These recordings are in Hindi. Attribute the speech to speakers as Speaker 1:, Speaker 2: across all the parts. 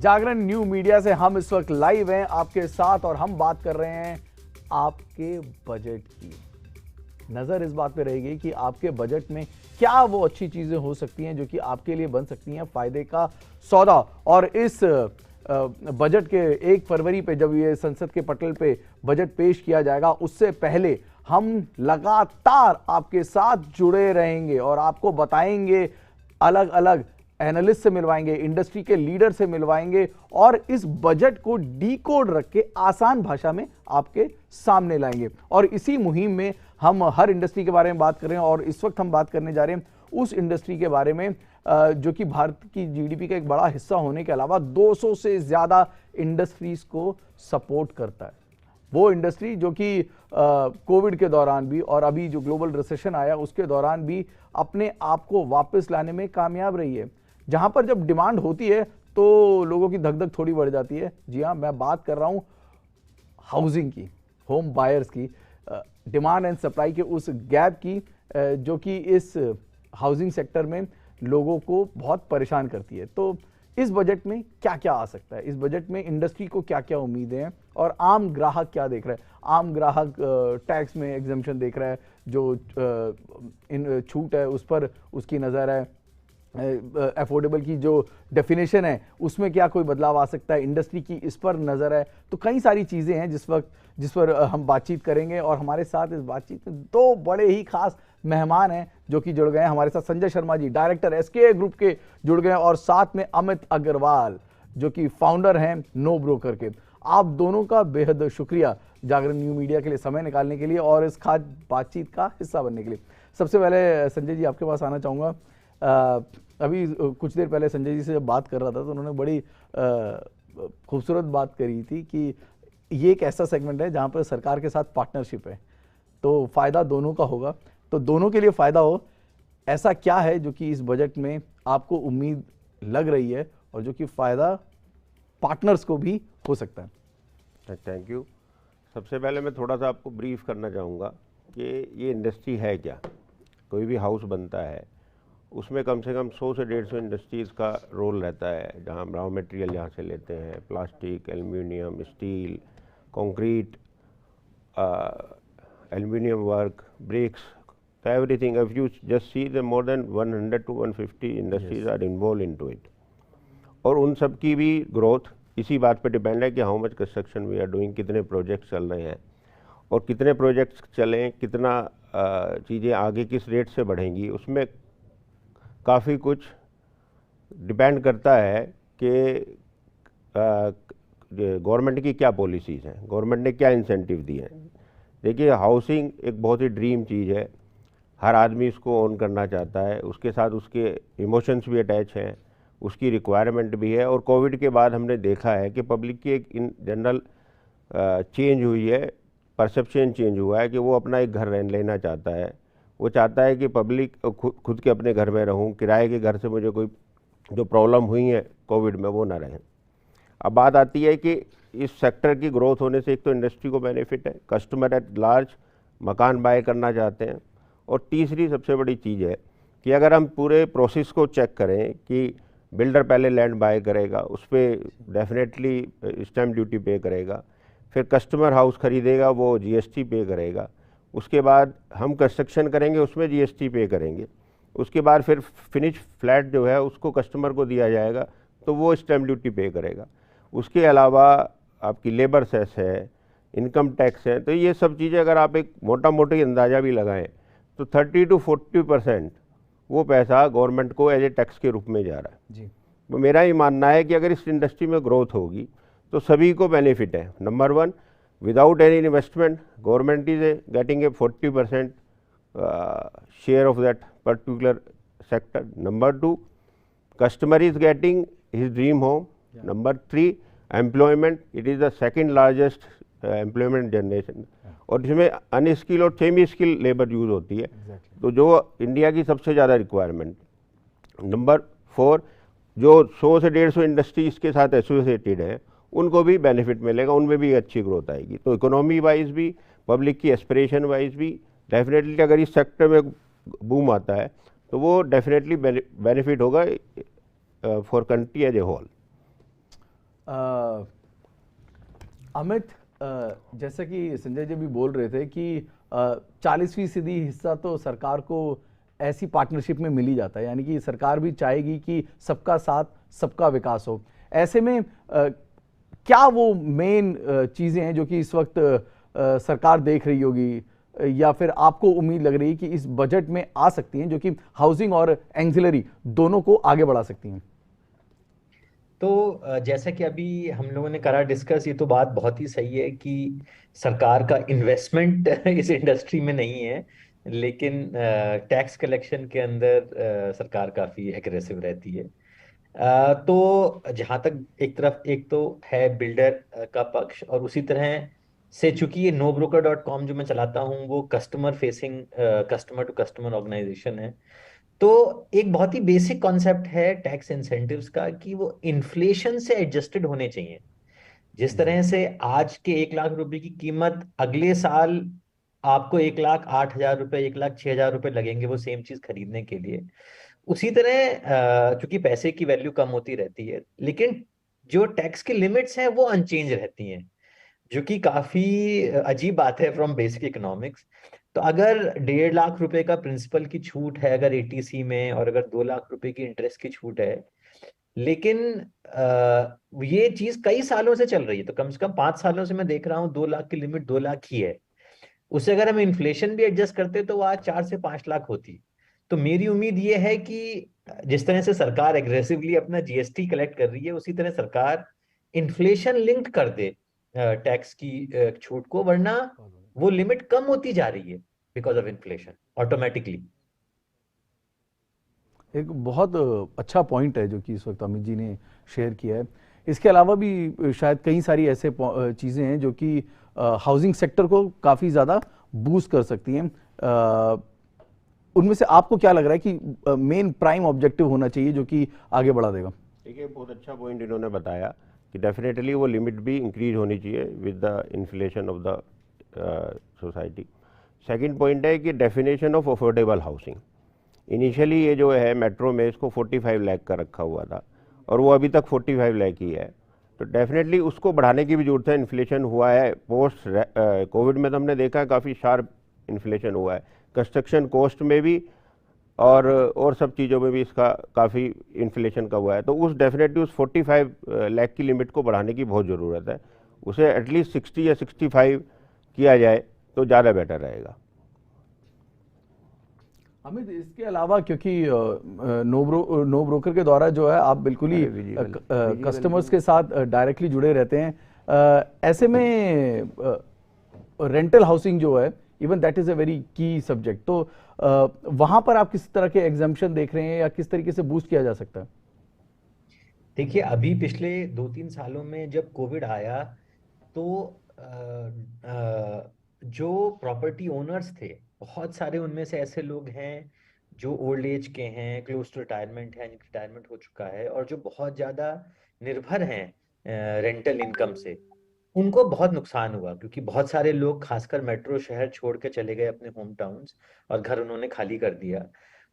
Speaker 1: जागरण न्यू मीडिया से हम इस वक्त लाइव हैं आपके साथ और हम बात कर रहे हैं आपके बजट की। नजर इस बात पे रहेगी कि आपके बजट में क्या वो अच्छी चीजें हो सकती हैं जो कि आपके लिए बन सकती हैं फायदे का सौदा। और इस बजट के 1 फरवरी पे जब ये संसद के पटल पे बजट पेश किया जाएगा उससे पहले हम लगातार आपके साथ जुड़े रहेंगे और आपको बताएंगे, अलग अलग एनालिस्ट से मिलवाएंगे, इंडस्ट्री के लीडर से मिलवाएंगे और इस बजट को डीकोड रख के आसान भाषा में आपके सामने लाएंगे। और इसी मुहिम में हम हर इंडस्ट्री के बारे में बात कर रहे हैं और इस वक्त हम बात करने जा रहे हैं उस इंडस्ट्री के बारे में जो कि भारत की जीडीपी का एक बड़ा हिस्सा होने के अलावा 200 से ज्यादा इंडस्ट्रीज को सपोर्ट करता है। वो इंडस्ट्री जो कि कोविड के दौरान भी और अभी जो ग्लोबल रिसेशन आया उसके दौरान भी अपने आप को वापस लाने में कामयाब रही है। जहां पर जब डिमांड होती है तो लोगों की धक धक थोड़ी बढ़ जाती है। जी हाँ, मैं बात कर रहा हूं हाउसिंग की, होम बायर्स की, डिमांड एंड सप्लाई के उस गैप की जो कि इस हाउसिंग सेक्टर में लोगों को बहुत परेशान करती है। तो इस बजट में क्या क्या आ सकता है, इस बजट में इंडस्ट्री को क्या क्या उम्मीदें हैं और आम ग्राहक क्या देख रहा है। आम ग्राहक टैक्स में एग्जम्पशन देख रहा है, जो इन छूट है उस पर उसकी नज़र है, अफोर्डेबल की जो डेफिनेशन है उसमें क्या कोई बदलाव आ सकता है, इंडस्ट्री की इस पर नज़र है। तो कई सारी चीज़ें हैं जिस पर हम बातचीत करेंगे और हमारे साथ इस बातचीत में 2 बड़े ही खास मेहमान हैं जो कि जुड़ गए हैं। हमारे साथ Sanjay Sharma ji, director SK group के, जुड़ गए हैं और साथ में अमित अग्रवाल जो कि फाउंडर हैं नो ब्रोकर के। आप दोनों का बेहद शुक्रिया जागरण न्यू मीडिया के लिए समय निकालने के लिए और इस खास बातचीत का हिस्सा बनने के लिए। सबसे पहले संजय जी आपके पास आना चाहूँगा। अभी कुछ देर पहले संजय जी से जब बात कर रहा था तो उन्होंने बड़ी खूबसूरत बात करी थी कि ये एक ऐसा सेगमेंट है जहाँ पर सरकार के साथ पार्टनरशिप है तो फ़ायदा दोनों का होगा। तो दोनों के लिए फ़ायदा हो, ऐसा क्या है जो कि इस बजट में आपको उम्मीद लग रही है और जो कि फ़ायदा पार्टनर्स को भी हो सकता है।
Speaker 2: Thank you. सबसे पहले मैं थोड़ा सा आपको ब्रीफ करना चाहूँगा कि ये इंडस्ट्री है क्या। कोई भी हाउस बनता है उसमें कम से कम 100 से 150 इंडस्ट्रीज़ का रोल रहता है, जहाँ हम रॉ मटेरियल यहाँ से लेते हैं, plastic, aluminium, steel, concrete, aluminium work, bricks, everything. If you just see the more than 100 to 150 industries are involve into it. और उन सब की भी ग्रोथ इसी बात पे डिपेंड है कि how much construction we are doing, कितने प्रोजेक्ट्स चल रहे हैं और कितने प्रोजेक्ट्स चलें, कितना चीज़ें आगे किस रेट से बढ़ेंगी, उसमें काफ़ी कुछ डिपेंड करता है कि गवर्नमेंट की क्या पॉलिसीज़ हैं, गवर्नमेंट ने क्या इंसेंटिव दिए हैं। देखिए, हाउसिंग एक बहुत ही ड्रीम चीज़ है, हर आदमी इसको ओन करना चाहता है, उसके साथ उसके इमोशंस भी अटैच हैं, उसकी रिक्वायरमेंट भी है। और कोविड के बाद हमने देखा है कि पब्लिक की एक इन जनरल चेंज हुई है, परसेप्शन चेंज हुआ है कि वो अपना एक घर लेना चाहता है। वो चाहता है कि पब्लिक खुद के अपने घर में रहूं, किराए के घर से मुझे कोई जो प्रॉब्लम हुई है कोविड में वो ना रहें। अब बात आती है कि इस सेक्टर की ग्रोथ होने से एक तो इंडस्ट्री को बेनिफिट है, कस्टमर एट लार्ज मकान बाय करना चाहते हैं। और तीसरी सबसे बड़ी चीज़ है कि अगर हम पूरे प्रोसेस को चेक करें कि बिल्डर पहले लैंड बाय करेगा, उस पर डेफिनेटली स्टैम्प ड्यूटी पे करेगा, फिर कस्टमर हाउस खरीदेगा वो जीएसटी पे करेगा, उसके बाद हम कंस्ट्रक्शन करेंगे उसमें जीएसटी पे करेंगे, उसके बाद फिर फिनिश फ्लैट जो है उसको कस्टमर को दिया जाएगा तो वो स्टैम्प ड्यूटी पे करेगा। उसके अलावा आपकी लेबर सेस है, इनकम टैक्स है। तो ये सब चीज़ें अगर आप एक मोटा मोटी अंदाज़ा भी लगाएं तो 30 to 40% वो पैसा गवर्नमेंट को एज ए टैक्स के रूप में जा रहा है
Speaker 1: जी।
Speaker 2: तो मेरा ही मानना है कि अगर इस इंडस्ट्री में ग्रोथ होगी तो सभी को बेनिफिट है। Number 1, without any investment, government is getting a 40% share of that particular sector. Number 2, customer is getting his dream home. Yeah. Number 3, employment. It is the second largest employment generation. Yeah. और जिसमें अनस्किल और सेमी स्किल लेबर यूज होती है। Exactly. तो जो इंडिया की सबसे ज़्यादा रिक्वायरमेंट। नंबर 4, जो 100 से 150 इंडस्ट्री इसके साथ एसोसिएटेड है उनको भी बेनिफिट मिलेगा, उनमें भी अच्छी ग्रोथ आएगी। तो इकोनॉमी वाइज भी, पब्लिक की एस्पिरेशन वाइज भी डेफिनेटली अगर इस सेक्टर में बूम आता है तो वो डेफिनेटली बेनिफिट होगा for country as a whole.
Speaker 1: Amit, जैसा कि संजय जी भी बोल रहे थे कि 40% हिस्सा तो सरकार को ऐसी पार्टनरशिप में मिल ही जाता है, यानी कि सरकार भी चाहेगी कि सबका साथ सबका विकास हो। ऐसे में क्या वो मेन चीजें हैं जो कि इस वक्त सरकार देख रही होगी, या फिर आपको उम्मीद लग रही है कि इस बजट में आ सकती हैं, जो कि हाउसिंग और एंजिलरी दोनों को आगे बढ़ा सकती हैं?
Speaker 3: तो जैसा कि अभी हम लोगों ने करा डिस्कस, ये तो बात बहुत ही सही है कि सरकार का इन्वेस्टमेंट इस इंडस्ट्री में नहीं है, लेकिन टैक्स कलेक्शन के अंदर सरकार काफी एग्रेसिव रहती है। तो जहां तक एक तरफ एक तो है बिल्डर का पक्ष, और उसी तरह से चूंकि ये NoBroker.com जो मैं चलाता हूँ वो customer facing, customer to customer organisation है। तो एक बहुत ही बेसिक कॉन्सेप्ट है टैक्स इंसेंटिव्स का कि वो इन्फ्लेशन से एडजस्टेड होने चाहिए। जिस तरह से आज के 1 लाख रुपए की कीमत अगले साल आपको 1,08,000 रुपए, 1,06,000 रुपए लगेंगे वो सेम चीज खरीदने के लिए, उसी तरह चूंकि पैसे की वैल्यू कम होती रहती है, लेकिन जो टैक्स की लिमिट्स हैं वो अनचेंज रहती हैं, जो कि काफी अजीब बात है फ्रॉम बेसिक इकोनॉमिक्स। तो अगर 1.5 लाख रुपए का प्रिंसिपल की छूट है अगर ATC में, और अगर 2 लाख रुपए की इंटरेस्ट की छूट है, लेकिन ये चीज कई सालों से चल रही है, तो कम से कम 5 सालों से मैं देख रहा हूँ 2 लाख की लिमिट 2 लाख ही है। उसे अगर हम इन्फ्लेशन भी एडजस्ट करते तो वो आज 4 से 5 लाख होती। तो मेरी उम्मीद ये है कि जिस तरह से सरकार एग्रेसिवली अपना GST कलेक्ट कर रही है, उसी तरह सरकार इन्फ्लेशन लिंक कर दे टैक्स की छूट को, वरना वो लिमिट कम होती जा रही है बिकॉज ऑफ इन्फ्लेशन ऑटोमेटिकली।
Speaker 1: एक बहुत अच्छा पॉइंट है जो कि इस वक्त अमित जी ने शेयर किया है। इसके अलावा भी शायद कई सारी ऐसे चीज़ें हैं जो कि हाउसिंग सेक्टर को काफ़ी ज़्यादा बूस्ट कर सकती हैं। उनमें से आपको क्या लग रहा है कि मेन प्राइम ऑब्जेक्टिव होना चाहिए जो कि आगे बढ़ा देगा?
Speaker 2: देखिए, बहुत अच्छा पॉइंट इन्होंने बताया कि डेफिनेटली वो लिमिट भी इंक्रीज होनी चाहिए with the inflation of the society. Second point है कि definition of affordable housing. Initially ये जो है मेट्रो में इसको 45 लाख का रखा हुआ था और वो अभी तक 45 लाख ही है, तो डेफिनेटली उसको बढ़ाने की भी जरूरत है। इन्फ्लेशन हुआ है पोस्ट कोविड में, तो हमने देखा है काफ़ी शार्प इन्फ्लेशन हुआ है कंस्ट्रक्शन कॉस्ट में भी और सब चीज़ों में भी इसका काफ़ी इन्फ्लेशन का हुआ है। तो उस डेफिनेटली उस 45 लाख की लिमिट को बढ़ाने की बहुत ज़रूरत है। उसे एटलीस्ट 60 या 65 किया जाए तो ज़्यादा बेटर रहेगा।
Speaker 1: अमित, इसके अलावा क्योंकि नो ब्रोकर के द्वारा जो है आप बिल्कुल ही कस्टमर्स के साथ डायरेक्टली जुड़े रहते हैं, ऐसे में रेंटल हाउसिंग जो है even that is a very की सब्जेक्ट, तो वहां पर आप किस तरह के एग्जाम्पशन देख रहे हैं या किस तरीके से बूस्ट किया जा सकता है?
Speaker 3: देखिए, अभी पिछले 2-3 सालों में जब कोविड आया तो जो प्रॉपर्टी ओनर्स थे, बहुत सारे उनमें से ऐसे लोग हैं जो ओल्ड एज के हैं, क्लोज टू रिटायरमेंट है, रिटायरमेंट हो चुका है, और जो बहुत ज्यादा निर्भर हैं रेंटल इनकम से, उनको बहुत नुकसान हुआ, क्योंकि बहुत सारे लोग खासकर मेट्रो शहर छोड़ के चले गए अपने होम टाउन्स, और घर उन्होंने खाली कर दिया।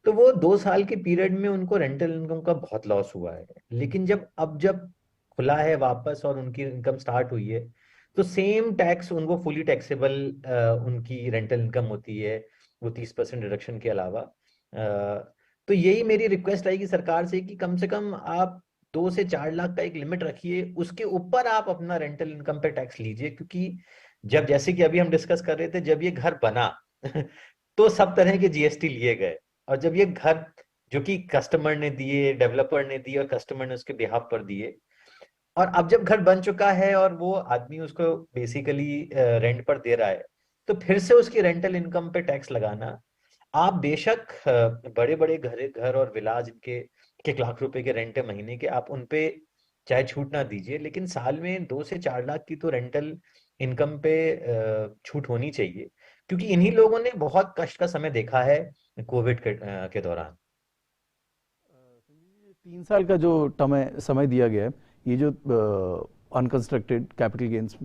Speaker 3: तो वो 2 साल के पीरियड में उनको रेंटल इनकम का बहुत लॉस हुआ है। लेकिन जब खुला है वापस और उनकी इनकम स्टार्ट हुई है, तो सेम टैक्स उनको फुली टैक्सेबल उनकी रेंटल इनकम होती है, वो 30% डिडक्शन के अलावा। तो यही मेरी रिक्वेस्ट रहेगी सरकार से कि कम आप 2 से 4 लाख का एक लिमिट रखिए, उसके ऊपर आप अपना रेंटल इनकम पे टैक्स लीजिए। क्योंकि जब, जैसे कि अभी हम डिस्कस कर रहे थे, जब ये घर बना तो सब तरह के GST लिए गए, और जब ये घर जो कि कस्टमर ने दिए, डेवलपर ने दिए और कस्टमर ने उसके बिहाफ पर दिए, और अब जब घर बन चुका है और वो आदमी उसको बेसिकली रेंट पर दे रहा है, तो फिर से उसकी रेंटल इनकम पे टैक्स लगाना, आप बेशक बड़े बड़े घर और विला जिनके 1 लाख रुपए के रेंट है महीने के, आप उनपे चाहे छूट ना दीजिए, लेकिन साल में 2 से 4 लाख की तो रेंटल इनकम पे छूट होनी चाहिए। क्योंकि इन्हीं लोगों ने बहुत कष्ट का समय देखा है कोविड के दौरान।
Speaker 1: 3 साल का जो समय दिया गया है, ये जो अनकंस्ट्रक्टेड कैपिटल गेन्स,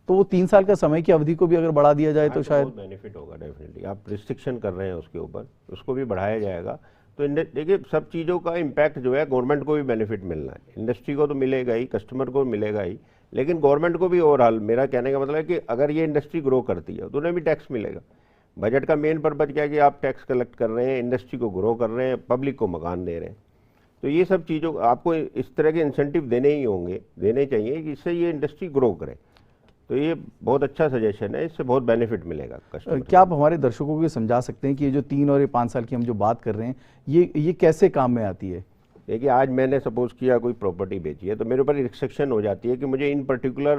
Speaker 1: तो वो 3 साल का समय की अवधि को भी अगर बढ़ा दिया जाए तो शायद
Speaker 2: बेनिफिट होगा। डेफिनेटली आप रिस्ट्रिक्शन कर रहे हैं उसके ऊपर, उसको भी बढ़ाया जाएगा तो देखिए सब चीज़ों का इम्पैक्ट जो है गवर्नमेंट को भी बेनिफिट मिलना है, इंडस्ट्री को तो मिलेगा ही, कस्टमर को मिलेगा ही, लेकिन गवर्नमेंट को भी ओवरऑल, मेरा कहने का मतलब है कि अगर ये इंडस्ट्री ग्रो करती है तो उन्हें भी टैक्स मिलेगा। बजट का मेन पर्पज क्या है कि आप टैक्स कलेक्ट कर रहे हैं, इंडस्ट्री को ग्रो कर रहे हैं, पब्लिक को मकान दे रहे हैं। तो ये सब चीज़ों आपको इस तरह के इंसेंटिव देने ही होंगे, देने चाहिए कि इससे ये इंडस्ट्री ग्रो करे। तो ये बहुत अच्छा सजेशन है, इससे बहुत बेनिफिट मिलेगा कस्टमर।
Speaker 1: क्या आप हमारे दर्शकों को समझा सकते हैं कि ये जो 3 और 5 साल की हम जो बात कर रहे हैं ये कैसे काम में आती है?
Speaker 2: देखिए आज मैंने सपोज किया कोई प्रॉपर्टी बेची है तो मेरे ऊपर रिस्ट्रिक्शन हो जाती है कि मुझे इन पर्टिकुलर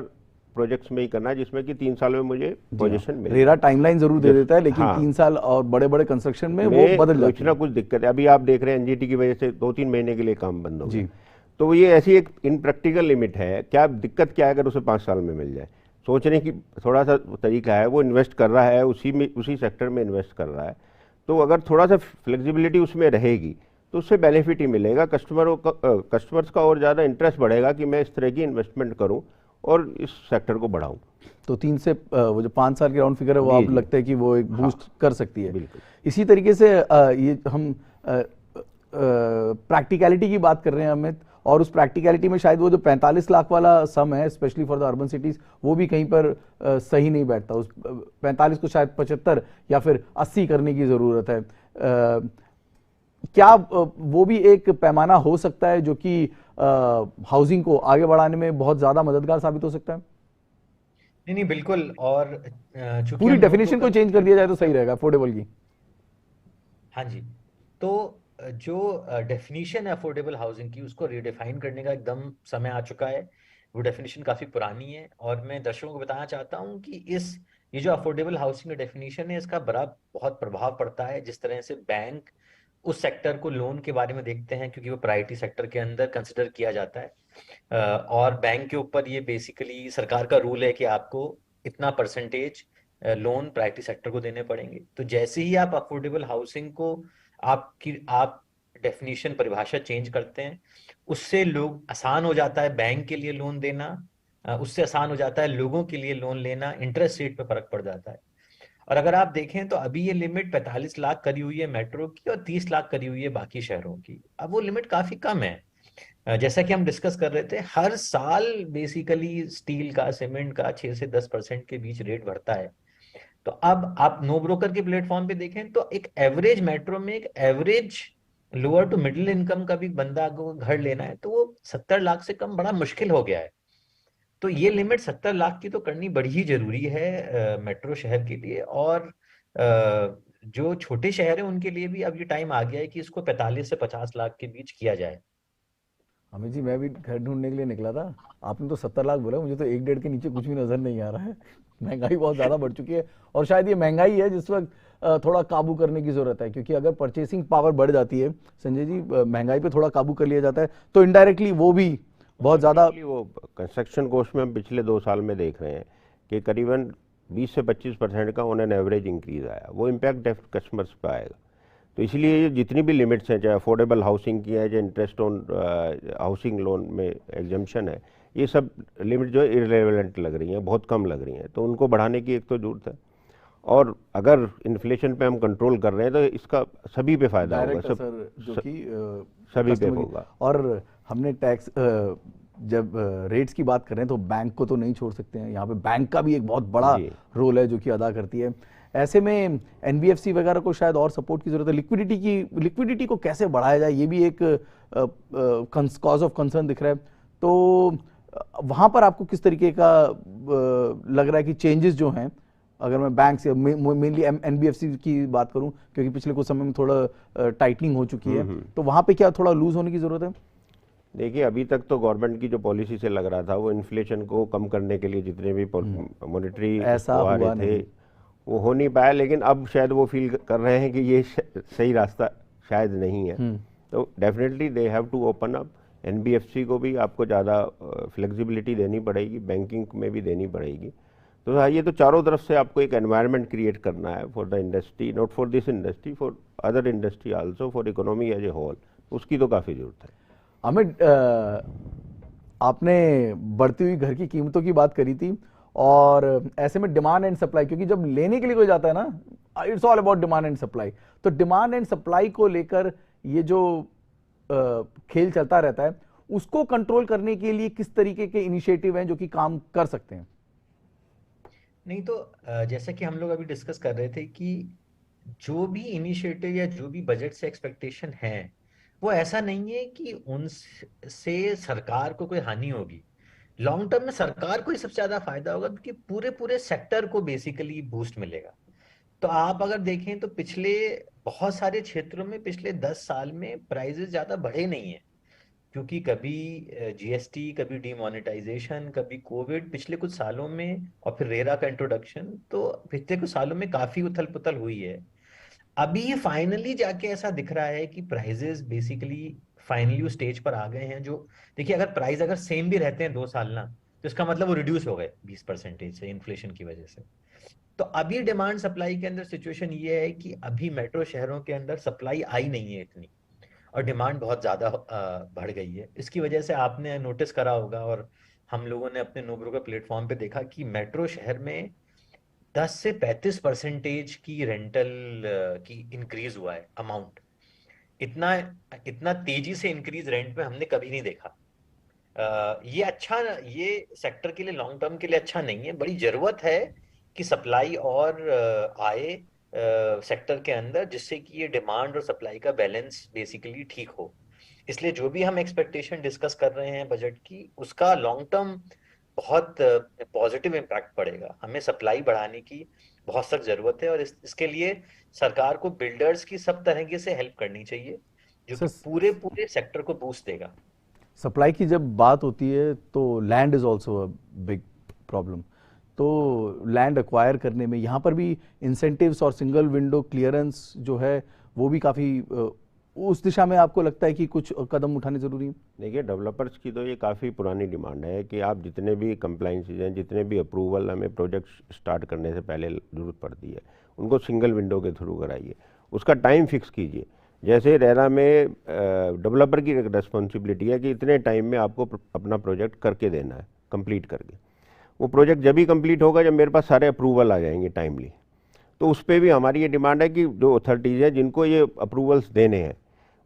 Speaker 2: प्रोजेक्ट्स में ही करना है जिसमें कि 3 साल में मुझे पोजीशन मिले।
Speaker 1: रेरा टाइमलाइन जरूर दे देता है, लेकिन
Speaker 2: हाँ,
Speaker 1: 3 साल और बड़े बड़े कंस्ट्रक्शन में वो बदल जाती
Speaker 2: कुछ ना कुछ दिक्कत है। अभी आप देख रहे हैं एनजीटी की वजह से 2-3 महीने के लिए काम बंद हो गया।
Speaker 1: जी।
Speaker 2: तो ये ऐसी एक इनप्रैक्टिकल लिमिट है। क्या दिक्कत क्या है अगर उसे 5 साल में मिल जाए? सोचने की थोड़ा सा तरीका है, वो इन्वेस्ट कर रहा है उसी सेक्टर में इन्वेस्ट कर रहा है, तो अगर थोड़ा सा फ्लेक्सिबिलिटी उसमें रहेगी तो उससे बेनिफिट ही मिलेगा कस्टमर्स का, और ज़्यादा इंटरेस्ट बढ़ेगा कि मैं इस तरह की इन्वेस्टमेंट करूं और इस सेक्टर को बढ़ाऊं।
Speaker 1: तो 3 से वो जो 5 साल की राउंड फिगर है वो आप लगता है कि वो एक बूस्ट कर सकती है।
Speaker 2: बिल्कुल।
Speaker 1: इसी तरीके से ये हम प्रैक्टिकलिटी की बात कर रहे हैं अमित, और उस प्रैक्टिकलिटी में शायद वो जो 45 लाख वाला सम है specially for the urban cities, वो भी कहीं पर सही नहीं बैठता। उस 45 को शायद 75 या फिर 80 करने की जरूरत है। क्या वो भी एक पैमाना हो सकता है जो कि हाउसिंग को आगे बढ़ाने में बहुत ज्यादा मददगार साबित हो सकता है?
Speaker 3: नहीं बिल्कुल। और चूंकि
Speaker 1: पूरी
Speaker 3: हम
Speaker 1: डेफिनेशन को चेंज कर दिया जाए तो सही रहेगा अफोर्डेबल की।
Speaker 3: हाँ जी। तो जो डेफिनेशन है अफोर्डेबल हाउसिंग की, उसको रिडिफाइन करने का एकदम समय आ चुका है। वो डेफिनेशन काफ़ी पुरानी है और मैं दर्शकों को बताना चाहता हूँ कि ये जो अफोर्डेबल हाउसिंग का डेफिनेशन है, इसका बहुत प्रभाव पड़ता है जिस तरह से बैंक उस सेक्टर को लोन के बारे में देखते हैं, क्योंकि वो प्रायोरिटी सेक्टर के अंदर कंसिडर किया जाता है। और बैंक के ऊपर ये बेसिकली सरकार का रूल है कि आपको इतना परसेंटेज लोन प्रायोरिटी सेक्टर को देने पड़ेंगे। तो जैसे ही आप अफोर्डेबल हाउसिंग को आप डेफिनेशन परिभाषा चेंज करते हैं, उससे लोग आसान हो जाता है बैंक के लिए लोन देना, उससे आसान हो जाता है लोगों के लिए लोन लेना, इंटरेस्ट रेट पे फर्क पड़ जाता है। और अगर आप देखें तो अभी ये लिमिट 45 लाख करी हुई है मेट्रो की और 30 लाख करी हुई है बाकी शहरों की। अब वो लिमिट काफी कम है। जैसा कि हम डिस्कस कर रहे थे, हर साल बेसिकली स्टील का, सीमेंट का 6 से 10% के बीच रेट बढ़ता है। तो अब आप नो ब्रोकर के प्लेटफॉर्म पे देखें तो एक एवरेज मेट्रो में एक average lower to middle income का भी बंदा को घर लेना है तो वो 70 लाख से कम बड़ा मुश्किल हो गया है। तो ये लिमिट 70 लाख की तो करनी बड़ी ही जरूरी है मेट्रो शहर के लिए। और जो छोटे शहर है उनके लिए भी अब ये टाइम आ गया है कि इसको 45 से 50 लाख के बीच किया जाए।
Speaker 1: अमित जी, मैं भी घर ढूंढने के लिए निकला था, आपने तो 70 लाख बोला, मुझे तो 1-1.5 के नीचे कुछ भी नजर नहीं आ रहा है। महंगाई बहुत ज्यादा बढ़ चुकी है और शायद ये महंगाई है जिस वक्त थोड़ा काबू करने की जरूरत है, क्योंकि अगर परचेसिंग पावर बढ़ जाती है संजय जी, महंगाई पे थोड़ा काबू कर लिया जाता है तो इनडायरेक्टली वो भी बहुत ज्यादा।
Speaker 2: वो कंस्ट्रक्शन कॉस्ट में हम पिछले 2 साल में देख रहे हैं कि करीबन 20 से 25% का ऑन एन एवरेज इंक्रीज आया, वो इम्पैक्ट कस्टमर्स पे आएगा। तो इसलिए ये जितनी भी लिमिट्स हैं, चाहे अफोर्डेबल हाउसिंग की है, चाहे इंटरेस्ट ऑन हाउसिंग लोन में एग्जम्पशन है, ये सब लिमिट जो है इररिलेवेंट लग रही हैं, बहुत कम लग रही हैं। तो उनको बढ़ाने की एक तो जरूरत है, और अगर इन्फ्लेशन पे हम कंट्रोल कर रहे हैं तो इसका सभी पे फायदा होगा, सभी पे होगा।
Speaker 1: और हमने टैक्स जब रेट्स की बात कर रहे हैं तो बैंक को तो नहीं छोड़ सकते हैं, यहाँ पे बैंक का भी एक बहुत बड़ा रोल है जो कि अदा करती है। ऐसे में एनबीएफसी वगैरह को शायद और सपोर्ट की जरूरत है। लिक्विडिटी को कैसे बढ़ाया जाए, ये भी एक कॉज ऑफ कंसर्न दिख रहा है। तो वहां पर आपको किस तरीके का लग रहा है कि चेंजेस जो हैं, अगर मैं बैंक से मेनली एनबीएफसी की बात करूं, क्योंकि पिछले कुछ समय में थोड़ा टाइटनिंग हो चुकी है, तो वहां पे क्या थोड़ा लूज होने की जरूरत है?
Speaker 2: देखिए अभी तक तो गवर्नमेंट की जो पॉलिसी से लग रहा था वो इन्फ्लेशन को कम करने के लिए जितने भी मॉनेटरी आ रहे थे वो हो नहीं पाया, लेकिन अब शायद वो फील कर रहे हैं कि ये सही रास्ता शायद नहीं है। तो definitely they have to open up. NBFC को भी आपको ज़्यादा फ्लेक्सिबिलिटी देनी पड़ेगी, बैंकिंग में भी देनी पड़ेगी। तो हाँ, ये तो चारों तरफ से आपको एक एनवायरनमेंट क्रिएट करना है for the industry, not for this industry, for other industry also, for economy as a whole. उसकी तो काफ़ी जरूरत है।
Speaker 1: अमित, आपने बढ़ती हुई घर की कीमतों की बात करी थी, और ऐसे में डिमांड एंड सप्लाई, क्योंकि जब लेने के लिए कोई जाता है ना, it's all about demand and supply. तो डिमांड एंड सप्लाई को लेकर ये जो खेल चलता रहता है उसको कंट्रोल करने के लिए किस तरीके के इनिशिएटिव हैं जो कि काम कर सकते हैं?
Speaker 3: नहीं तो जैसा कि हम लोग अभी डिस्कस कर रहे थे कि जो भी इनिशिएटिव या जो भी बजट से एक्सपेक्टेशन है वो ऐसा नहीं है कि उनसे सरकार को कोई हानि होगी। लॉन्ग टर्म में सरकार को ही सबसे ज्यादा फायदा होगा क्योंकि पूरे पूरे सेक्टर को बेसिकली बूस्ट मिलेगा। तो आप अगर देखें तो पिछले बहुत सारे क्षेत्रों में पिछले 10 साल में प्राइजेस ज्यादा बढ़े नहीं है, क्योंकि कभी जीएसटी, कभी डिमोनेटाइजेशन, कभी कोविड पिछले कुछ सालों में, और फिर रेरा का इंट्रोडक्शन, तो पिछले कुछ सालों में काफी उथल पुथल हुई है। अभी ये फाइनली जाके ऐसा दिख रहा है कि प्राइजेस बेसिकली फाइनली उस स्टेज पर आ गए हैं जो, देखिए अगर प्राइस अगर सेम भी रहते हैं 2 साल ना, तो इसका मतलब वो रिड्यूस हो गए 20% से इन्फ्लेशन की वजह से। तो अभी डिमांड सप्लाई के अंदर सिचुएशन ये है कि अभी मेट्रो शहरों के अंदर सप्लाई आई नहीं है इतनी, और डिमांड बहुत ज्यादा बढ़ गई है। इसकी वजह से आपने नोटिस करा होगा, और हम लोगों ने अपने नोब्रो के प्लेटफॉर्म पे देखा कि मेट्रो शहर में 10 से 35% की रेंटल की इंक्रीज हुआ है अमाउंट। इतना इतना तेजी से इंक्रीज रेंट में हमने कभी नहीं देखा। ये अच्छा, ये सेक्टर के लिए लॉन्ग टर्म के लिए अच्छा नहीं है। बड़ी जरूरत है कि सप्लाई और आए सेक्टर के अंदर, जिससे कि ये डिमांड और सप्लाई का बैलेंस बेसिकली ठीक हो। इसलिए जो भी हम एक्सपेक्टेशन डिस्कस कर रहे हैं बजट की, उसका लॉन्ग टर्म बहुत पॉजिटिव इम्पैक्ट पड़ेगा। हमें सप्लाई बढ़ाने की बहुत सख्त जरूरत है, और इसके लिए सरकार को बिल्डर्स की सब तरीके से हेल्प करनी चाहिए, जो कि
Speaker 1: सर,
Speaker 3: पूरे पूरे सेक्टर को बूस्ट देगा।
Speaker 1: सप्लाई की जब बात होती है तो land is also a big problem. तो लैंड एक्वायर करने में यहाँ पर भी इंसेंटिव्स और सिंगल विंडो क्लियरेंस जो है वो भी काफ़ी उस दिशा में आपको लगता है कि कुछ कदम उठाने जरूरी है?
Speaker 2: देखिए, डेवलपर्स की तो ये काफ़ी पुरानी डिमांड है कि आप जितने भी कंप्लाइंसेज हैं, जितने भी अप्रूवल हमें प्रोजेक्ट स्टार्ट करने से पहले ज़रूरत पड़ती है, उनको सिंगल विंडो के थ्रू कराइए। उसका टाइम फिक्स कीजिए। जैसे रेरा में डेवलपर की एक रिस्पॉन्सिबिलिटी है कि इतने टाइम में आपको अपना प्रोजेक्ट करके देना है, कंप्लीट करके। वो प्रोजेक्ट जब ही कंप्लीट होगा जब मेरे पास सारे अप्रूवल आ जाएंगे टाइमली। तो उस पर भी हमारी ये डिमांड है कि जो अथॉरिटीज़ हैं जिनको ये अप्रूवल्स देने हैं,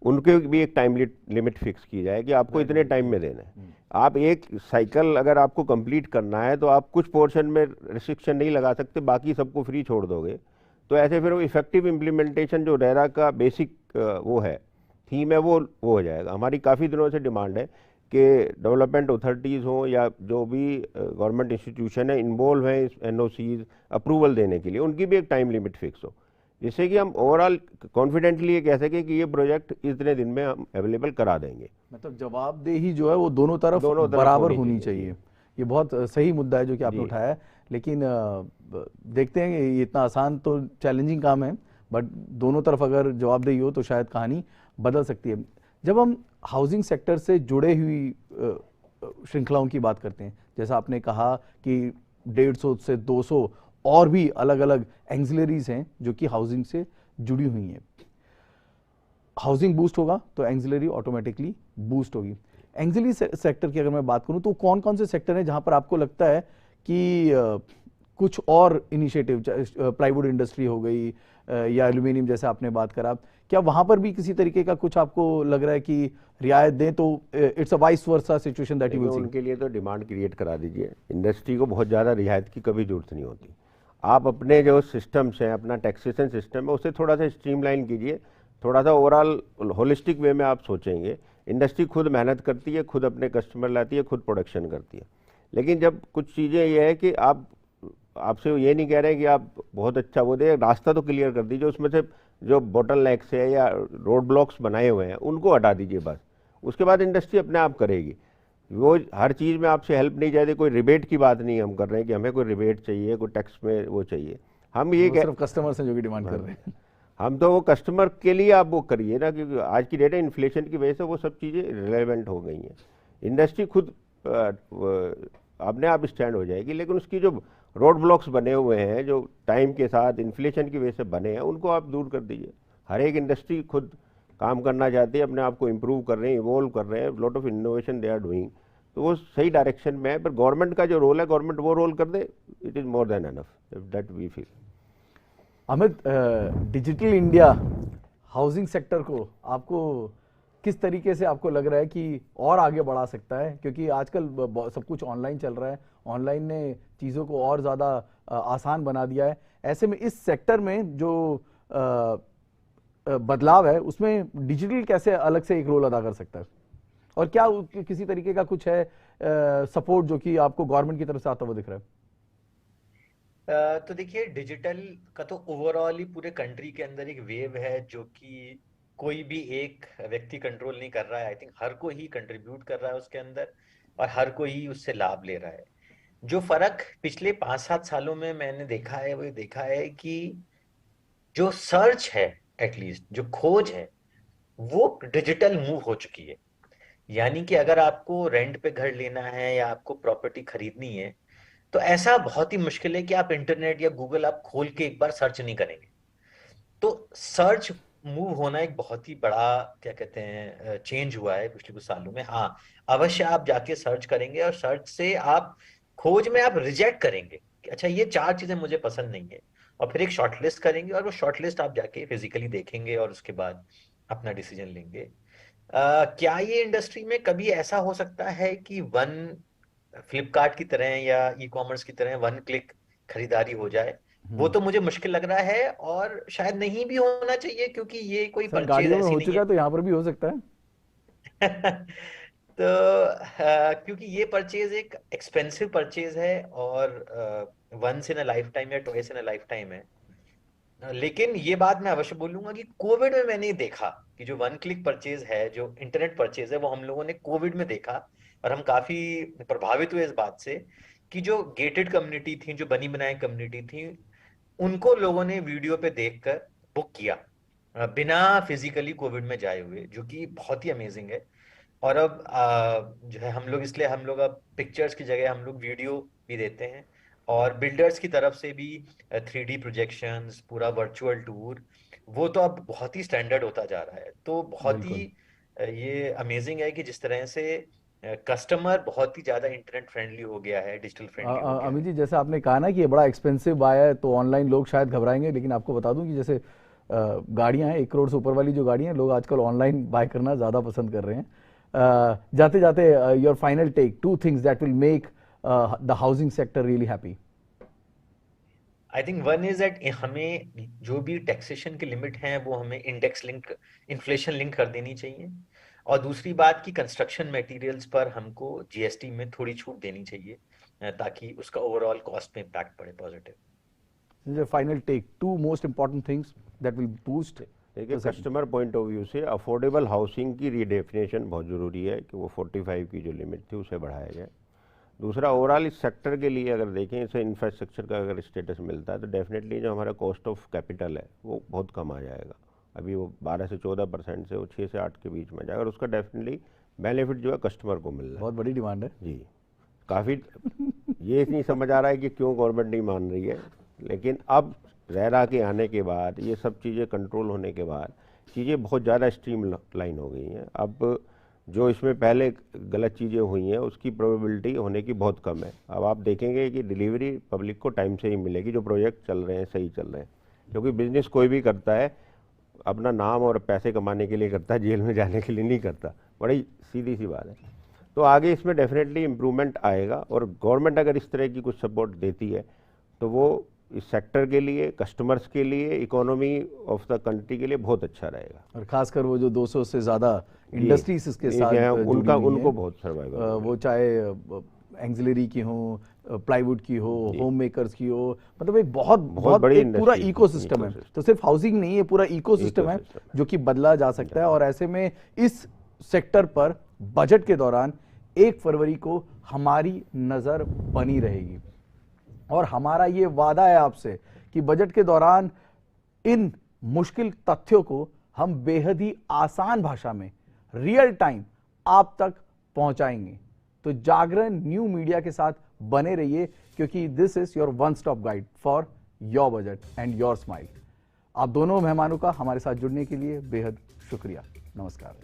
Speaker 2: उनके भी एक टाइम लिमिट फिक्स की जाए कि आपको इतने टाइम में देना है। आप एक साइकिल अगर आपको कंप्लीट करना है तो आप कुछ पोर्शन में रिस्ट्रिक्शन नहीं लगा सकते, बाकी सबको फ्री छोड़ दोगे। तो ऐसे फिर वो इफेक्टिव इम्प्लीमेंटेशन जो रेरा का बेसिक वो है, थीम है, वो हो जाएगा। हमारी काफ़ी दिनों से डिमांड है कि डेवलपमेंट अथॉरिटीज़ हों या जो भी गवर्नमेंट इंस्टीट्यूशन है इन्वॉल्व हैं इस एनओसीज अप्रूवल देने के लिए, उनकी भी एक टाइम लिमिट फिक्स हो, जिससे कि हम ओवरऑल कॉन्फिडेंटली ये कह सकें कि ये प्रोजेक्ट इतने दिन में हम अवेलेबल करा देंगे।
Speaker 1: मतलब जवाबदेही जो है वो दोनों तरफ बराबर होनी चाहिए। ये बहुत सही मुद्दा है जो कि आपने उठाया है। लेकिन देखते हैं कि ये इतना आसान तो चैलेंजिंग काम है, बट दोनों तरफ अगर जवाबदेही हो तो शायद कहानी बदल सकती है। जब हम हाउसिंग सेक्टर से जुड़े हुई श्रृंखलाओं की बात करते हैं, जैसा आपने कहा कि 150 से 200 और भी अलग अलग एंग्जिलरीज हैं जो कि हाउसिंग से जुड़ी हुई हैं। हाउसिंग बूस्ट होगा तो एंग्जिलरी ऑटोमेटिकली बूस्ट होगी। एंग्जिलरी सेक्टर की अगर मैं बात करूं तो कौन कौन से सेक्टर हैं जहां पर आपको लगता है कि कुछ और इनिशिएटिव, प्लाईवुड इंडस्ट्री हो गई या एल्यूमिनियम जैसे आपने बात करा, क्या वहां पर भी किसी तरीके का कुछ आपको लग रहा है कि रियायत दें तो it's a vice versa situation that you will see?
Speaker 2: उनके लिए तो डिमांड क्रिएट करा दीजिए। इंडस्ट्री को बहुत ज़्यादा रियायत की कभी जरूरत नहीं होती। आप अपने जो सिस्टम्स हैं, अपना टैक्सेशन सिस्टम है, उसे थोड़ा सा स्ट्रीमलाइन कीजिए, थोड़ा सा ओवरऑल होलिस्टिक वे में आप सोचेंगे। इंडस्ट्री खुद मेहनत करती है, खुद अपने कस्टमर लाती है, खुद प्रोडक्शन करती है। लेकिन जब कुछ चीज़ें ये है कि आपसे ये नहीं कह रहे हैं कि आप बहुत अच्छा वो दे, रास्ता तो क्लियर कर दीजिए, उसमें से जो बोटल नेक्स है या रोड ब्लॉक्स बनाए हुए हैं उनको हटा दीजिए बस। उसके बाद इंडस्ट्री अपने आप करेगी। वो हर चीज़ में आपसे हेल्प नहीं चाहती। कोई रिबेट की बात नहीं हम कर रहे हैं कि हमें कोई रिबेट चाहिए, कोई टैक्स में वो चाहिए। हम ये
Speaker 1: सिर्फ कस्टमर से जो कि डिमांड कर रहे हैं,
Speaker 2: हम तो वो कस्टमर के लिए आप वो करिए ना, क्योंकि आज की डेट है इन्फ्लेशन की वजह से वो सब चीज़ें रिलेवेंट हो गई हैं। इंडस्ट्री खुद अपने आप स्टैंड हो जाएगी। लेकिन उसकी जो रोड ब्लॉक्स बने हुए हैं, जो टाइम के साथ इन्फ्लेशन की वजह से बने हैं, उनको आप दूर कर दीजिए। हर एक इंडस्ट्री खुद काम करना चाहती है, अपने आप को इम्प्रूव कर रहे हैं, इवॉल्व कर रहे हैं, lot of innovation they are doing. तो वो सही डायरेक्शन में है। पर गवर्नमेंट का जो रोल है, गवर्नमेंट वो रोल कर दे, it is more than enough, that we feel.
Speaker 1: Amit, digital India housing sector को आपको किस तरीके से आपको लग रहा है कि और आगे बढ़ा सकता है, क्योंकि आजकल सब कुछ ऑनलाइन चल रहा है, ऑनलाइन ने चीज़ों को और ज़्यादा आसान बना दिया है। ऐसे में इस सेक्टर में जो बदलाव है उसमें डिजिटल कैसे अलग से एक रोल अदा कर सकता है, और क्या किसी तरीके का कुछ है सपोर्ट जो कि आपको गवर्नमेंट की तरफ से आता हुआ दिख रहा है?
Speaker 3: तो देखिए, डिजिटल का तो ओवरऑल ही पूरे कंट्री के अंदर एक वेव है जो कि कोई भी एक व्यक्ति कंट्रोल नहीं कर रहा है। आई थिंक हर कोई ही कंट्रीब्यूट कर रहा है उसके अंदर, और हर कोई ही उससे लाभ ले रहा है। जो फर्क पिछले 5-7 सालों में मैंने देखा है, वो देखा है कि जो सर्च है, एटलीस्ट जो खोज है, वो डिजिटल मूव हो चुकी है। यानी कि अगर आपको रेंट पे घर लेना है या आपको प्रॉपर्टी खरीदनी है, तो ऐसा बहुत ही मुश्किल है कि आप इंटरनेट या गूगल आप खोल के एक बार सर्च नहीं करेंगे। तो सर्च मूव होना एक बहुत ही बड़ा, क्या कहते हैं, चेंज हुआ है पिछले कुछ सालों में। हाँ, अवश्य आप जाके सर्च करेंगे और सर्च से आप खोज में आप रिजेक्ट करेंगे कि अच्छा ये 4 चीजें मुझे पसंद नहीं है, और फिर एक शॉर्टलिस्ट करेंगे और वो शॉर्टलिस्ट आप जाके फिजिकली देखेंगे और उसके बाद अपना डिसीजन लेंगे। क्या ये इंडस्ट्री में कभी ऐसा हो सकता है कि वन फ्लिपकार्ट की तरह या ई कॉमर्स की तरह वन क्लिक खरीदारी हो जाए? वो तो मुझे मुश्किल लग रहा है, और शायद नहीं भी होना चाहिए, क्योंकि ये कोई
Speaker 1: सर
Speaker 3: परचेज
Speaker 1: गाड़ियों में
Speaker 3: ऐसी
Speaker 1: हो
Speaker 3: नहीं
Speaker 1: चुका है तो यहाँ पर भी हो सकता है।
Speaker 3: है। तो क्योंकि ये परचेज एक एक्सपेंसिव परचेज है, और once in a lifetime या twice in a lifetime है। लेकिन ये बात मैं अवश्य बोलूंगा कि कोविड में मैंने देखा कि जो वन क्लिक परचेज है, जो इंटरनेट परचेज है, वो हम लोगों ने कोविड में देखा, और हम काफी प्रभावित हुए इस बात से कि जो गेटेड कम्युनिटी थी, जो बनी बनाई कम्युनिटी थी, उनको लोगों ने वीडियो पे देखकर बुक किया, बिना फिजिकली कोविड में जाए हुए, जो कि बहुत ही अमेजिंग है। और अब जो है हम लोग, इसलिए हम लोग अब पिक्चर्स की जगह हम लोग वीडियो भी देते हैं, और बिल्डर्स की तरफ से भी 3D प्रोजेक्शंस, पूरा वर्चुअल टूर, वो तो अब बहुत ही स्टैंडर्ड होता जा रहा है। तो बहुत ही
Speaker 1: बिल्कुल।
Speaker 3: ये अमेजिंग है कि जिस तरह से कस्टमर बहुत ही ज्यादा इंटरनेट फ्रेंडली हो गया है, डिजिटल फ्रेंडली हो गया
Speaker 1: अमित
Speaker 3: है।
Speaker 1: जी, जैसे आपने कहा ना कि ये बड़ा एक्सपेंसिव आया है तो ऑनलाइन लोग शायद घबराएंगे, लेकिन आपको बता दूं कि जैसे गाड़ियां हैं 1 करोड़ से ऊपर वाली जो गाड़ियां हैं, लोग आजकल ऑनलाइन बाय करना ज़्यादा पसंद कर रहे हैं। जाते जाते your final take, 2 things that will make the housing sector really happy.
Speaker 3: I think one is that हमें जो भी टैक्सेशन की लिमिट है वो हमें इंडेक्स लिंक, इन्फ्लेशन लिंक कर देनी चाहिए। और दूसरी बात कि कंस्ट्रक्शन मटेरियल्स पर हमको जीएसटी में थोड़ी छूट देनी चाहिए, ताकि उसका ओवरऑल कॉस्ट में इम्पैक्ट पड़े positive.
Speaker 1: Final take, 2 most important things that will boost.
Speaker 2: देखिए, कस्टमर पॉइंट ऑफ व्यू से अफोर्डेबल हाउसिंग की रीडेफिनेशन बहुत ज़रूरी है कि वो 45 की जो लिमिट थी उसे बढ़ाया जाए। दूसरा, ओवरऑल इस सेक्टर के लिए अगर देखें, इसे इंफ्रास्ट्रक्चर का अगर स्टेटस मिलता है तो डेफिनेटली जो हमारा कॉस्ट ऑफ कैपिटल है वो बहुत कम आ जाएगा। अभी वो 12 से 14% से वो 6 से 8 के बीच में जाएगा, और उसका डेफिनेटली बेनिफिट जो है कस्टमर को मिल रहा है।
Speaker 1: बहुत बड़ी डिमांड है
Speaker 2: जी, काफ़ी ये नहीं समझ आ रहा है कि क्यों गवर्नमेंट नहीं मान रही है, लेकिन अब रेरा के आने के बाद, ये सब चीज़ें कंट्रोल होने के बाद चीज़ें बहुत ज़्यादा स्ट्रीम लाइन हो गई हैं। अब जो इसमें पहले गलत चीज़ें हुई हैं उसकी प्रोबेबिलिटी होने की बहुत कम है। अब आप देखेंगे कि डिलीवरी पब्लिक को टाइम से ही मिलेगी, जो प्रोजेक्ट चल रहे हैं सही चल रहे हैं, क्योंकि बिजनेस कोई भी करता है अपना नाम और पैसे कमाने के लिए करता है, जेल में जाने के लिए नहीं करता। बड़ी सीधी सी बात है। तो आगे इसमें डेफिनेटली इम्प्रूवमेंट आएगा, और गवर्नमेंट अगर इस तरह की कुछ सपोर्ट देती है तो वो इस सेक्टर के लिए, कस्टमर्स के लिए, इकोनॉमी ऑफ द कंट्री के लिए बहुत अच्छा रहेगा।
Speaker 1: और खासकर वो जो 200 से ज़्यादा इंडस्ट्रीज इसके साथ
Speaker 2: उनका उनको बहुत सर्वाइवल,
Speaker 1: वो चाहे एक्सिलरी की हो, प्लाईवुड की हो, होम मेकर्स की हो, मतलब एक बहुत बहुत
Speaker 2: बड़ी
Speaker 1: एक पूरा इकोसिस्टम है। तो सिर्फ हाउसिंग नहीं है, पूरा इकोसिस्टम है जो कि बदला जा सकता है। और ऐसे में इस सेक्टर पर बजट के दौरान 1 फरवरी को हमारी नज़र बनी रहेगी, और हमारा ये वादा है आपसे कि बजट के दौरान इन मुश्किल तथ्यों को हम बेहद ही आसान भाषा में रियल टाइम आप तक पहुंचाएंगे। तो जागरण न्यू मीडिया के साथ बने रहिए, क्योंकि this is your one stop guide for your budget and your smile. आप दोनों मेहमानों का हमारे साथ जुड़ने के लिए बेहद शुक्रिया। नमस्कार।